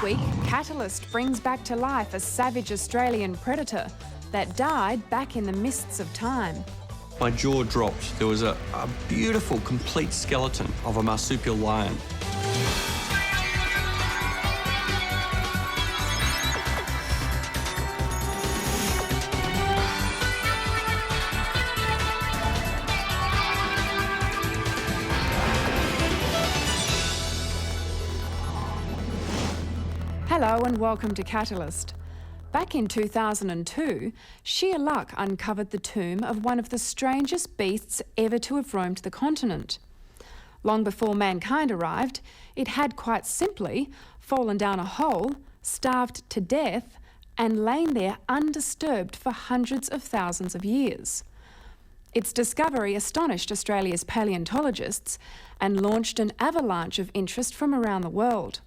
week, Catalyst brings back to life a savage Australian predator that died back in the mists of time. My jaw dropped. There was a beautiful, complete skeleton of a marsupial lion. Hello and welcome to Catalyst. Back in 2002, sheer luck uncovered the tomb of one of the strangest beasts ever to have roamed the continent. Long before mankind arrived, it had quite simply fallen down a hole, starved to death, and lain there undisturbed for hundreds of thousands of years. Its discovery astonished Australia's paleontologists and launched an avalanche of interest from around the world.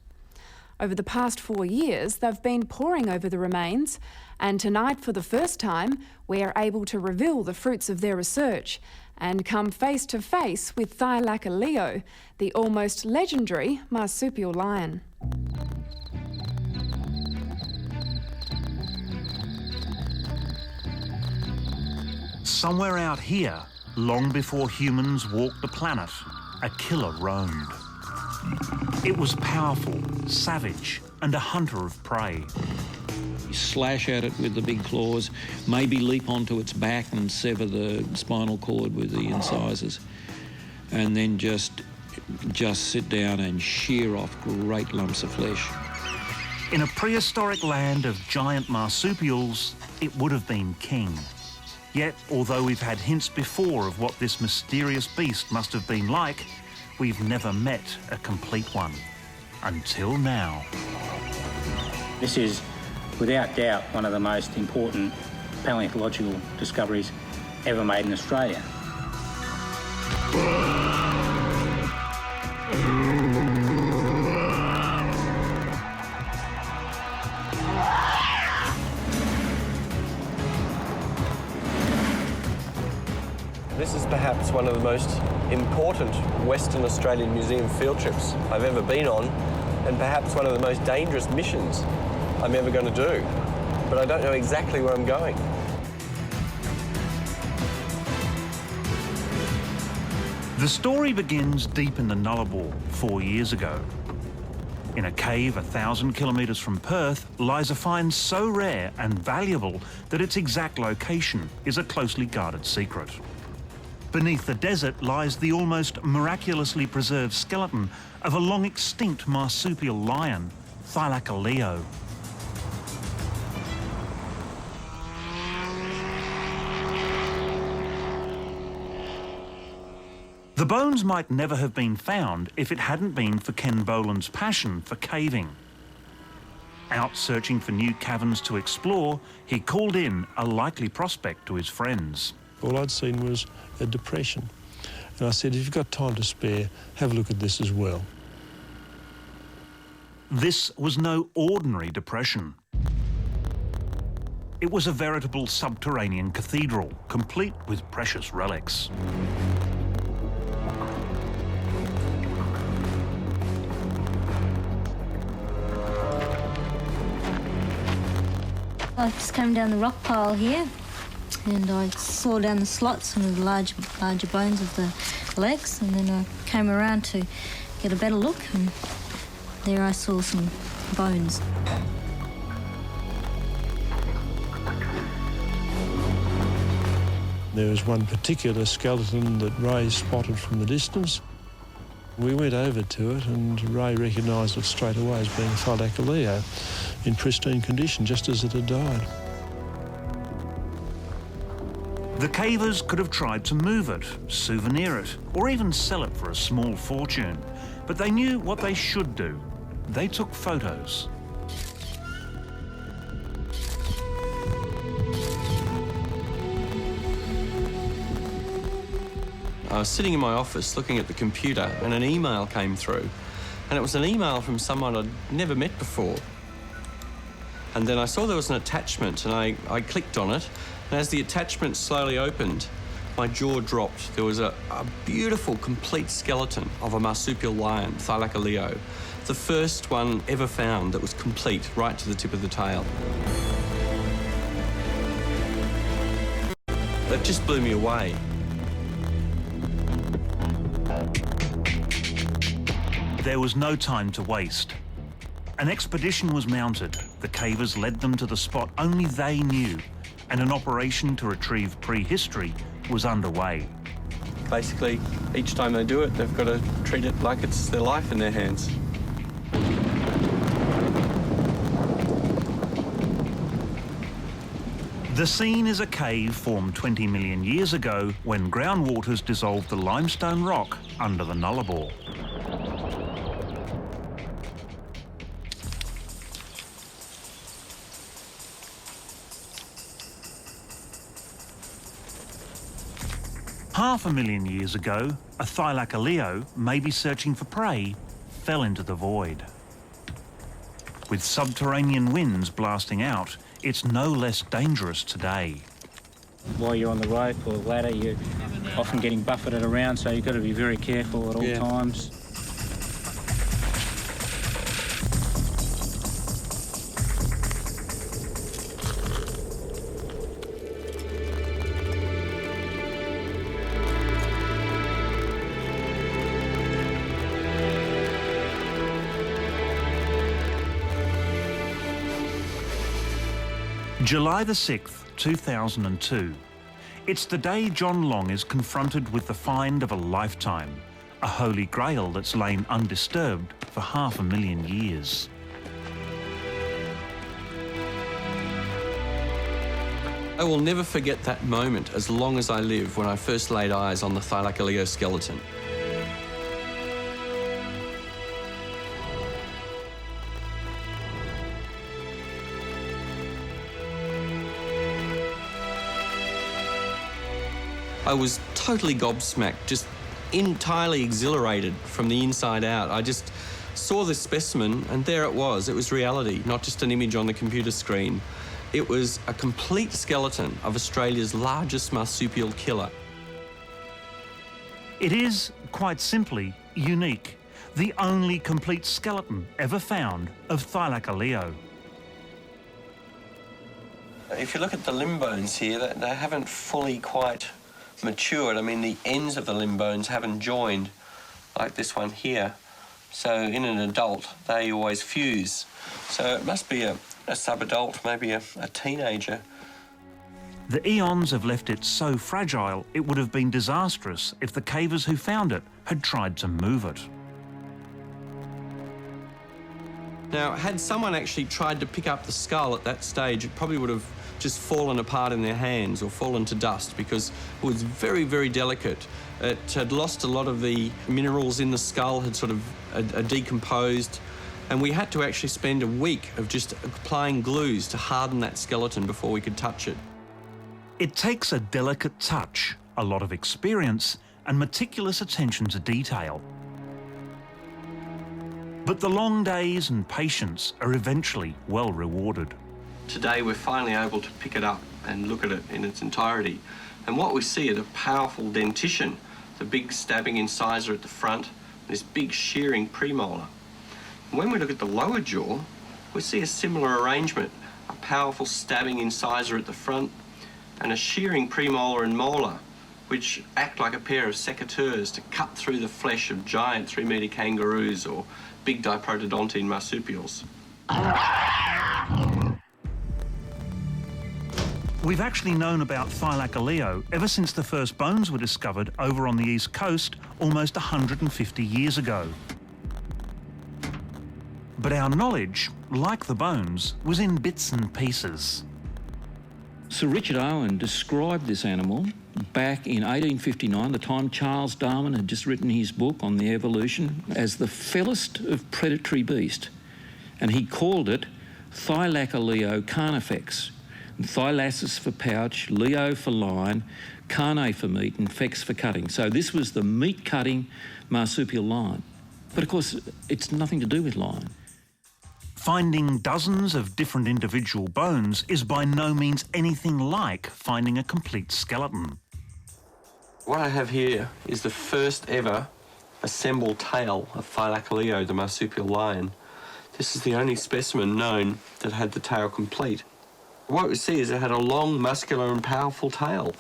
Over the past 4 years, they've been poring over the remains, and tonight, for the first time, we are able to reveal the fruits of their research and come face to face with Thylacoleo, the almost legendary marsupial lion. Somewhere out here, long before humans walked the planet, a killer roamed. It was powerful, savage, and a hunter of prey. You slash at it with the big claws, maybe leap onto its back and sever the spinal cord with the incisors, and then just sit down and shear off great lumps of flesh. In a prehistoric land of giant marsupials, it would have been king. Yet, although we've had hints before of what this mysterious beast must have been like, we've never met a complete one. Until now. This is, without doubt, one of the most important paleontological discoveries ever made in Australia. This is perhaps one of the most important Western Australian museum field trips I've ever been on, and perhaps one of the most dangerous missions I'm ever going to do. But I don't know exactly where I'm going. The story begins deep in the Nullarbor 4 years ago. In a cave 1,000 kilometres from Perth lies a find so rare and valuable that its exact location is a closely guarded secret. Beneath the desert lies the almost miraculously preserved skeleton of a long-extinct marsupial lion, Thylacoleo. The bones might never have been found if it hadn't been for Ken Boland's passion for caving. Out searching for new caverns to explore, he called in a likely prospect to his friends. All I'd seen was a depression. And I said, if you've got time to spare, have a look at this as well. This was no ordinary depression. It was a veritable subterranean cathedral, complete with precious relics. I just came down the rock pile here, and I saw down the slots and the larger bones of the legs, and then I came around to get a better look, and there I saw some bones. There was one particular skeleton that Ray spotted from the distance. We went over to it, and Ray recognised it straight away as being Thylacoleo in pristine condition, just as it had died. The cavers could have tried to move it, souvenir it, or even sell it for a small fortune. But they knew what they should do. They took photos. I was sitting in my office looking at the computer and an email came through. And it was an email from someone I'd never met before. And then I saw there was an attachment and I clicked on it. And as the attachment slowly opened, my jaw dropped. There was a beautiful, complete skeleton of a marsupial lion, Thylacoleo. The first one ever found that was complete, right to the tip of the tail. That just blew me away. There was no time to waste. An expedition was mounted. The cavers led them to the spot only they knew, and an operation to retrieve prehistory was underway. Basically, each time they do it, they've got to treat it like it's their life in their hands. The scene is a cave formed 20 million years ago when groundwaters dissolved the limestone rock under the Nullarbor. Half a million years ago, a Thylacoleo, maybe searching for prey, fell into the void. With subterranean winds blasting out, it's no less dangerous today. While you're on the rope or ladder, you're often getting buffeted around, so you've got to be very careful at all times. July the 6th, 2002. It's the day John Long is confronted with the find of a lifetime, a holy grail that's lain undisturbed for 500,000 years. I will never forget that moment as long as I live when I first laid eyes on the Thylacoleo skeleton. I was totally gobsmacked, just entirely exhilarated from the inside out. I just saw this specimen and there it was. It was reality, not just an image on the computer screen. It was a complete skeleton of Australia's largest marsupial killer. It is, quite simply, unique. The only complete skeleton ever found of Thylacoleo. If you look at the limb bones here, they haven't fully quite matured. I mean, the ends of the limb bones haven't joined like this one here. So in an adult, they always fuse. So it must be a sub-adult, maybe a teenager. The eons have left it so fragile, it would have been disastrous if the cavers who found it had tried to move it. Now, had someone actually tried to pick up the skull at that stage, it probably would have just fallen apart in their hands or fallen to dust because it was very, very delicate. It had lost a lot of the minerals in the skull, had sort of decomposed, and we had to actually spend a week of just applying glues to harden that skeleton before we could touch it. It takes a delicate touch, a lot of experience, and meticulous attention to detail. But the long days and patience are eventually well rewarded. Today we're finally able to pick it up and look at it in its entirety. And what we see are the powerful dentition, the big stabbing incisor at the front, this big shearing premolar. When we look at the lower jaw, we see a similar arrangement, a powerful stabbing incisor at the front and a shearing premolar and molar, which act like a pair of secateurs to cut through the flesh of giant 3-metre kangaroos or big diprotodontine marsupials. We've actually known about Thylacoleo ever since the first bones were discovered over on the east coast almost 150 years ago. But our knowledge, like the bones, was in bits and pieces. Sir Richard Owen described this animal back in 1859, the time Charles Darwin had just written his book on the evolution, as the fellest of predatory beast. And he called it Thylacoleo Carnifex. Thylacis for pouch, leo for lion, carne for meat, and fex for cutting. So this was the meat-cutting marsupial lion. But of course, it's nothing to do with lion. Finding dozens of different individual bones is by no means anything like finding a complete skeleton. What I have here is the first ever assembled tail of Thylacoleo, the marsupial lion. This is the only specimen known that had the tail complete. What we see is it had a long, muscular and powerful tail,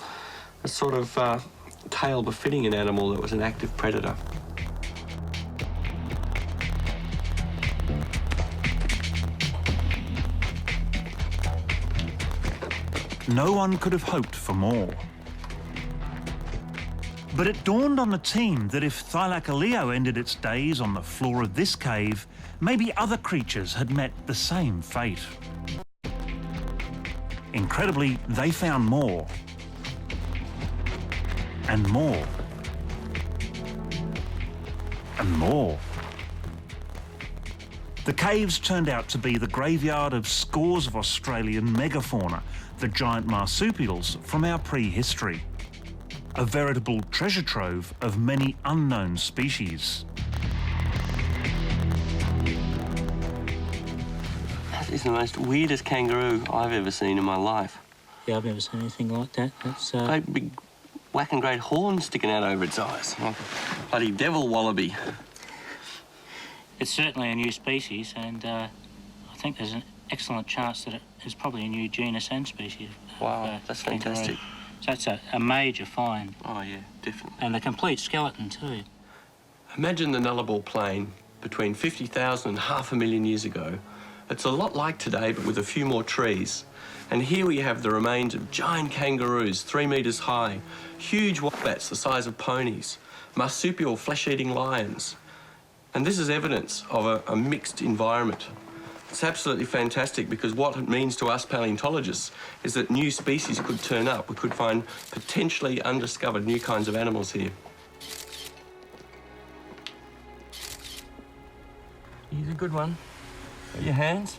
a sort of tail befitting an animal that was an active predator. No one could have hoped for more. But it dawned on the team that if Thylacoleo ended its days on the floor of this cave, maybe other creatures had met the same fate. Incredibly, they found more. And more. And more. The caves turned out to be the graveyard of scores of Australian megafauna, the giant marsupials from our prehistory. A veritable treasure trove of many unknown species. That is the most weirdest kangaroo I've ever seen in my life. Yeah, I've never seen anything like that. That's Great big black and grey horn sticking out over its eyes. Like a bloody devil wallaby. It's certainly a new species, and I think there's an excellent chance that it is probably a new genus and species. Wow, that's fantastic. So that's a major find. Oh, yeah, definitely. And a complete skeleton, too. Imagine the Nullarbor plain between 50,000 and 500,000 years ago. It's a lot like today, but with a few more trees. And here we have the remains of giant kangaroos, 3 metres high, huge wombats the size of ponies, marsupial flesh-eating lions. And this is evidence of a mixed environment. It's absolutely fantastic because what it means to us paleontologists is that new species could turn up. We could find potentially undiscovered new kinds of animals here. Here's a good one. Got your hands,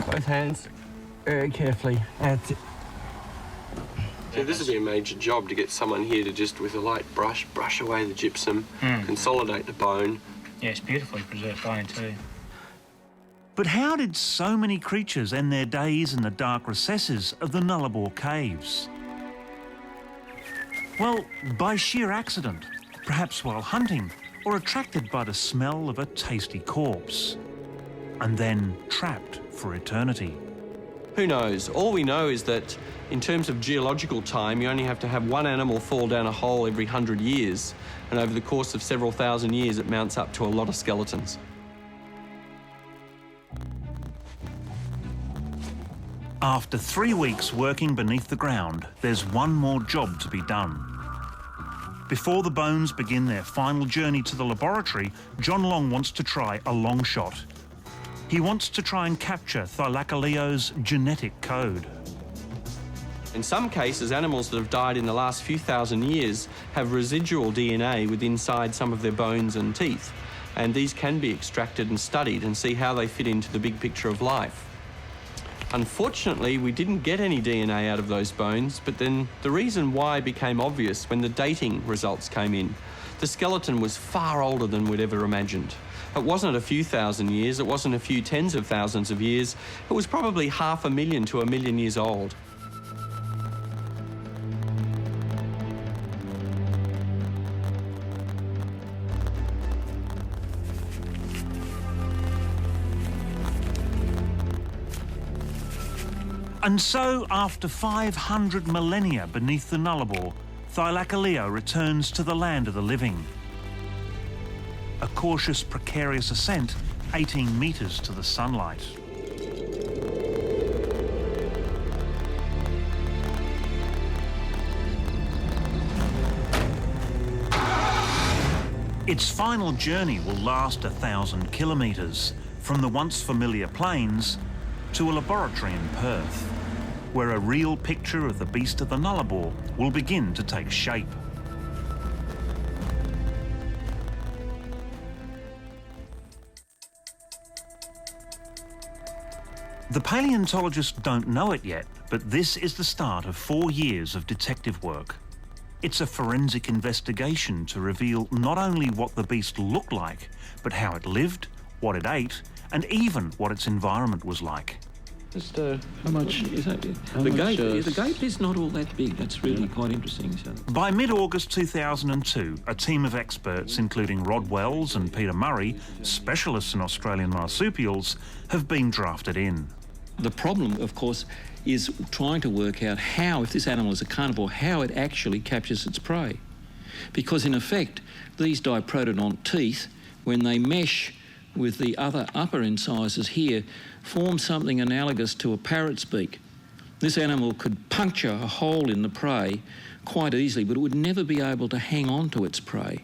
both hands, very carefully. That's it. So this would be a major job to get someone here to just, with a light brush away the gypsum, consolidate the bone. Yeah, it's beautifully preserved bone, too. But how did so many creatures end their days in the dark recesses of the Nullarbor caves? Well, by sheer accident, perhaps while hunting, or attracted by the smell of a tasty corpse, and then trapped for eternity. Who knows? All we know is that in terms of geological time, you only have to have one animal fall down a hole every 100 years, and over the course of several thousand years, it mounts up to a lot of skeletons. After 3 weeks working beneath the ground, there's one more job to be done. Before the bones begin their final journey to the laboratory, John Long wants to try a long shot. He wants to try and capture Thylacoleo's genetic code. In some cases, animals that have died in the last few thousand years have residual DNA within inside some of their bones and teeth, and these can be extracted and studied and see how they fit into the big picture of life. Unfortunately, we didn't get any DNA out of those bones, but then the reason why became obvious when the dating results came in. The skeleton was far older than we'd ever imagined. It wasn't a few thousand years, it wasn't a few tens of thousands of years, it was probably 500,000 to 1 million years old. And so, after 500 millennia beneath the Nullarbor, Thylacoleo returns to the land of the living. A cautious, precarious ascent, 18 metres to the sunlight. Its final journey will last 1,000 kilometres, from the once familiar plains to a laboratory in Perth, where a real picture of the beast of the Nullarbor will begin to take shape. The paleontologists don't know it yet, but this is the start of 4 years of detective work. It's a forensic investigation to reveal not only what the beast looked like, but how it lived, what it ate, and even what its environment was like. Just how much is that? The gate is not all that big. That's really quite interesting. So. By mid-August 2002, a team of experts, including Rod Wells and Peter Murray, specialists in Australian marsupials, have been drafted in. The problem, of course, is trying to work out how, if this animal is a carnivore, how it actually captures its prey. Because in effect, these diprotodont teeth, when they mesh with the other upper incisors here, form something analogous to a parrot's beak. This animal could puncture a hole in the prey quite easily, but it would never be able to hang on to its prey.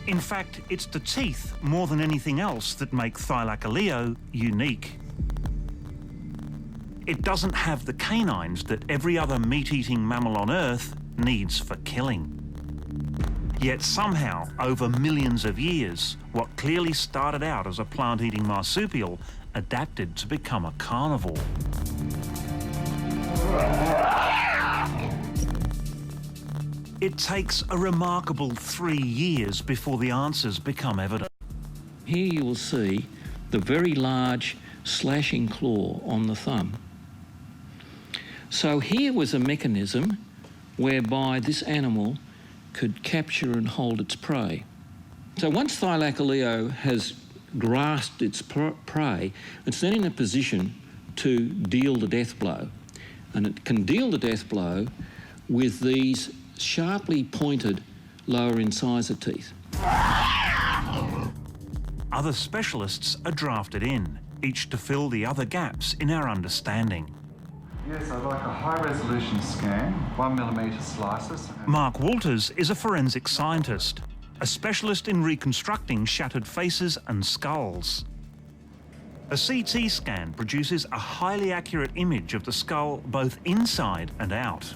In fact, it's the teeth, more than anything else, that make Thylacoleo unique. It doesn't have the canines that every other meat-eating mammal on Earth needs for killing. Yet somehow, over millions of years, what clearly started out as a plant-eating marsupial adapted to become a carnivore. It takes a remarkable 3 years before the answers become evident. Here you will see the very large slashing claw on the thumb. So here was a mechanism whereby this animal could capture and hold its prey. So once Thylacoleo has grasped its prey, it's then in a position to deal the death blow. And it can deal the death blow with these sharply pointed lower incisor teeth. Other specialists are drafted in, each to fill the other gaps in our understanding. Yes, I'd like a high-resolution scan, 1mm slices. Mark Walters is a forensic scientist, a specialist in reconstructing shattered faces and skulls. A CT scan produces a highly accurate image of the skull both inside and out.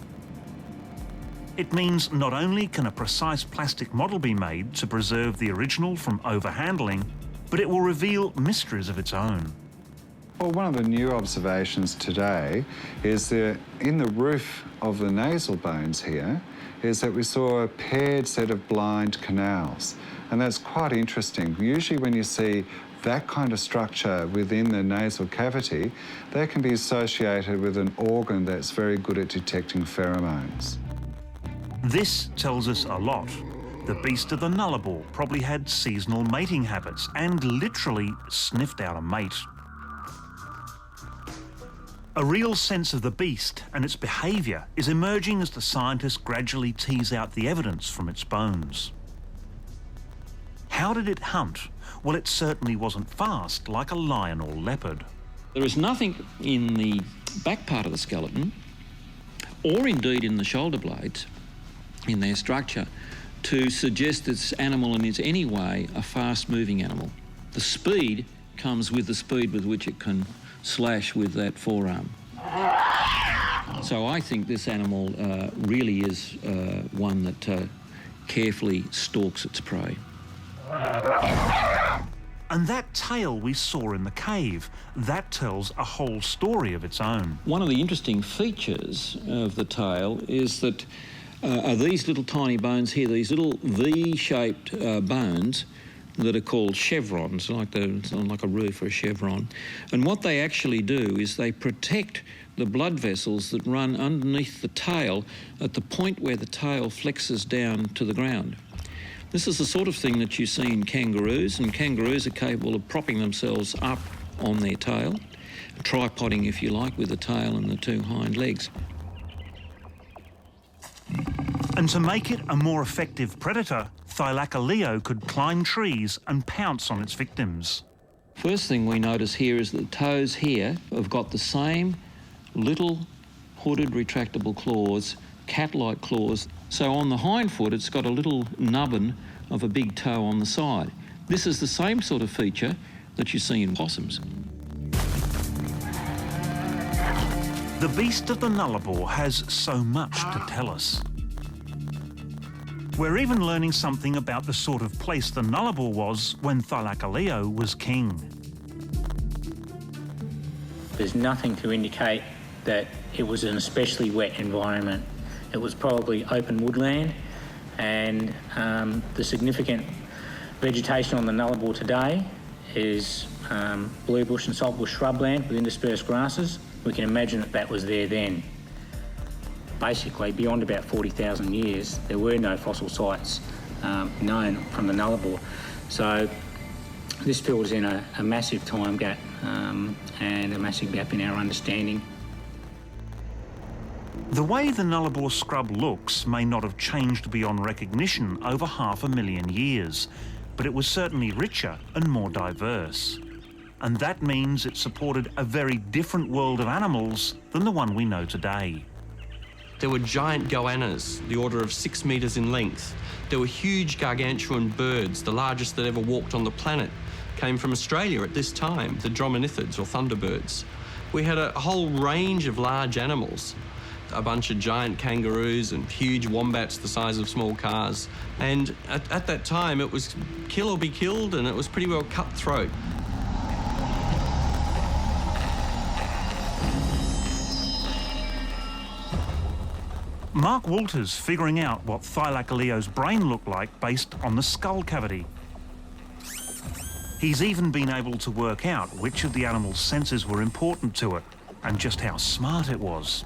It means not only can a precise plastic model be made to preserve the original from overhandling, but it will reveal mysteries of its own. Well, one of the new observations today is that in the roof of the nasal bones here is that we saw a paired set of blind canals. And that's quite interesting. Usually when you see that kind of structure within the nasal cavity, that can be associated with an organ that's very good at detecting pheromones. This tells us a lot. The beast of the Nullarbor probably had seasonal mating habits and literally sniffed out a mate. A real sense of the beast and its behaviour is emerging as the scientists gradually tease out the evidence from its bones. How did it hunt? Well, it certainly wasn't fast like a lion or leopard. There is nothing in the back part of the skeleton, or indeed in the shoulder blades, in their structure, to suggest this animal is any way a fast-moving animal. The speed comes with the speed with which it can slash with that forearm. So I think this animal really is one that carefully stalks its prey. And that tail we saw in the cave, that tells a whole story of its own. One of the interesting features of the tail is that are these little tiny bones here, these little V-shaped bones that are called chevrons, like a roof or a chevron. And what they actually do is they protect the blood vessels that run underneath the tail at the point where the tail flexes down to the ground. This is the sort of thing that you see in kangaroos, and kangaroos are capable of propping themselves up on their tail, tripoding, if you like, with the tail and the two hind legs. And to make it a more effective predator, Thylacoleo could climb trees and pounce on its victims. First thing we notice here is that the toes here have got the same little hooded retractable claws, cat-like claws. So on the hind foot, it's got a little nubbin of a big toe on the side. This is the same sort of feature that you see in possums. The beast of the Nullarbor has so much to tell us. We're even learning something about the sort of place the Nullarbor was when Thylacoleo was king. There's nothing to indicate that it was an especially wet environment. It was probably open woodland, and the significant vegetation on the Nullarbor today is blue bush and saltbush shrubland with interspersed grasses. We can imagine that that was there then. Basically, beyond about 40,000 years, there were no fossil sites known from the Nullarbor. So this fills in a massive time gap and a massive gap in our understanding. The way the Nullarbor scrub looks may not have changed beyond recognition over 500,000 years, but it was certainly richer and more diverse. And that means it supported a very different world of animals than the one we know today. There were giant goannas, the order of 6 metres in length. There were huge gargantuan birds, the largest that ever walked on the planet, came from Australia at this time, the dromonithids or thunderbirds. We had a whole range of large animals, a bunch of giant kangaroos and huge wombats the size of small cars. And at that time, it was kill or be killed, and it was pretty well cutthroat. Mark Walter's figuring out what Thylacoleo's brain looked like based on the skull cavity. He's even been able to work out which of the animal's senses were important to it and just how smart it was.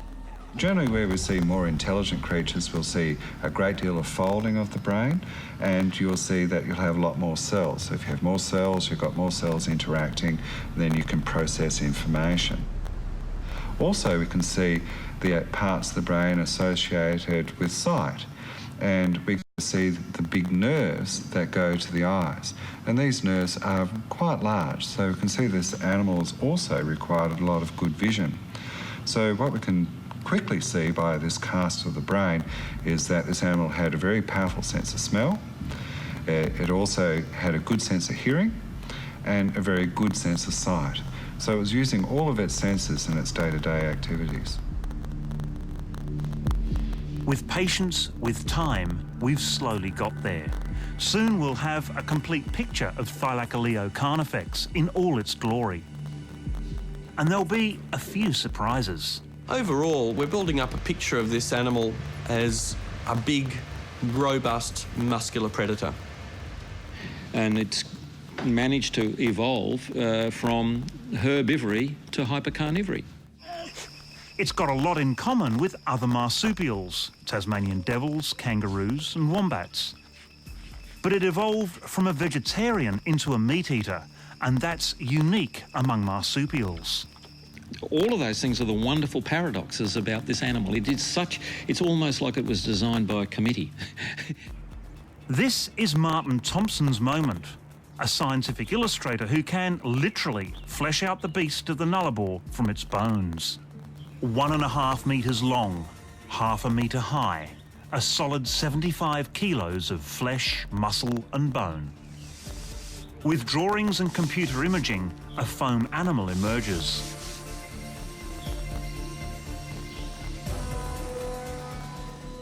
Generally, where we see more intelligent creatures, we'll see a great deal of folding of the brain, and you'll see that you'll have a lot more cells. So if you have more cells, you've got more cells interacting, then you can process information. Also, we can see the parts of the brain associated with sight, and we can see the big nerves that go to the eyes. And these nerves are quite large, so we can see this animal has also required a lot of good vision. So what we can quickly see by this cast of the brain is that this animal had a very powerful sense of smell. It also had a good sense of hearing and a very good sense of sight. So it was using all of its senses in its day-to-day activities. With patience, with time, we've slowly got there. Soon we'll have a complete picture of Thylacoleo Carnifex in all its glory. And there'll be a few surprises. Overall, we're building up a picture of this animal as a big, robust, muscular predator. And it's managed to evolve from herbivory to hypercarnivory. It's got a lot in common with other marsupials, Tasmanian devils, kangaroos and wombats. But it evolved from a vegetarian into a meat-eater, and that's unique among marsupials. All of those things are the wonderful paradoxes about this animal. It's almost like it was designed by a committee. This is Martin Thompson's moment, a scientific illustrator who can literally flesh out the beast of the Nullarbor from its bones. 1.5 metres long, 0.5 metre high, a solid 75 kilos of flesh, muscle and bone. With drawings and computer imaging, a foam animal emerges.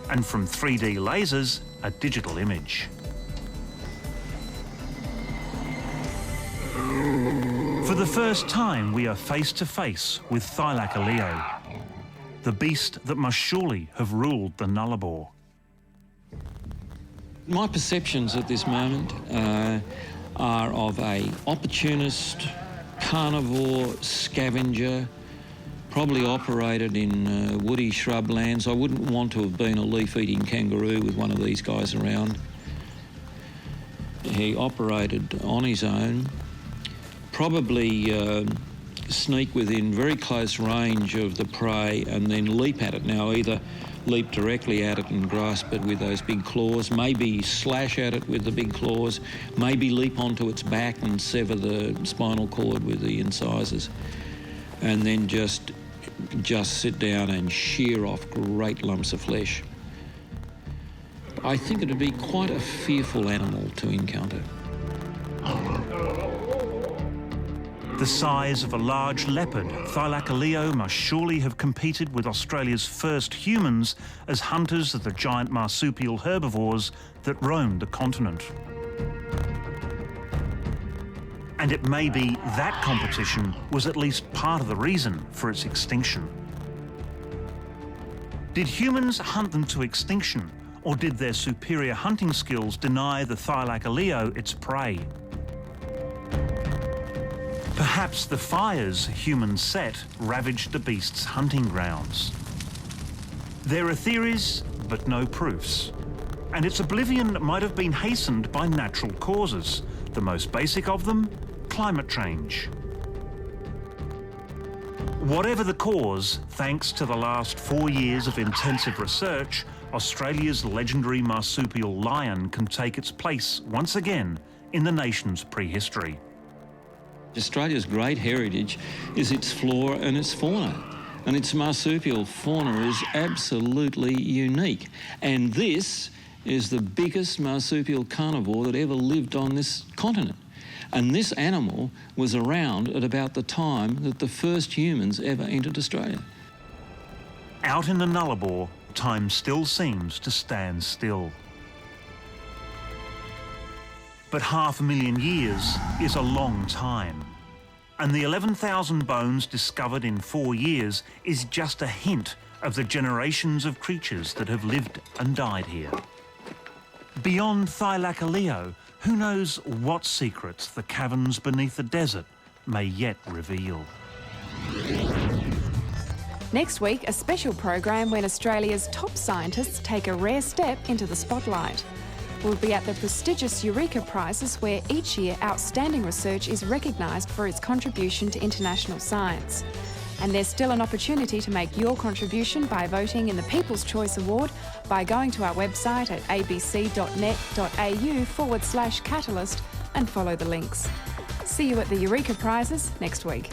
And from 3D lasers, a digital image. For the first time, we are face to face with Thylacoleo, the beast that must surely have ruled the Nullarbor. My perceptions at this moment are of a opportunist, carnivore, scavenger, probably operated in woody shrublands. I wouldn't want to have been a leaf-eating kangaroo with one of these guys around. He operated on his own, probably sneak within very close range of the prey and then leap at it. Now, either leap directly at it and grasp it with those big claws, maybe slash at it with the big claws, maybe leap onto its back and sever the spinal cord with the incisors, and then just sit down and shear off great lumps of flesh. I think it'd be quite a fearful animal to encounter. The size of a large leopard, Thylacoleo must surely have competed with Australia's first humans as hunters of the giant marsupial herbivores that roamed the continent. And it may be that competition was at least part of the reason for its extinction. Did humans hunt them to extinction, or did their superior hunting skills deny the Thylacoleo its prey? Perhaps the fires humans set ravaged the beast's hunting grounds. There are theories, but no proofs. And its oblivion might have been hastened by natural causes, the most basic of them, climate change. Whatever the cause, thanks to the last 4 years of intensive research, Australia's legendary marsupial lion can take its place once again in the nation's prehistory. Australia's great heritage is its flora and its fauna, and its marsupial fauna is absolutely unique. And this is the biggest marsupial carnivore that ever lived on this continent. And this animal was around at about the time that the first humans ever entered Australia. Out in the Nullarbor, time still seems to stand still. But 500,000 years is a long time. And the 11,000 bones discovered in 4 years is just a hint of the generations of creatures that have lived and died here. Beyond Thylacoleo, who knows what secrets the caverns beneath the desert may yet reveal. Next week, a special program when Australia's top scientists take a rare step into the spotlight. We'll be at the prestigious Eureka Prizes, where each year outstanding research is recognised for its contribution to international science. And there's still an opportunity to make your contribution by voting in the People's Choice Award by going to our website at abc.net.au/catalyst and follow the links. See you at the Eureka Prizes next week.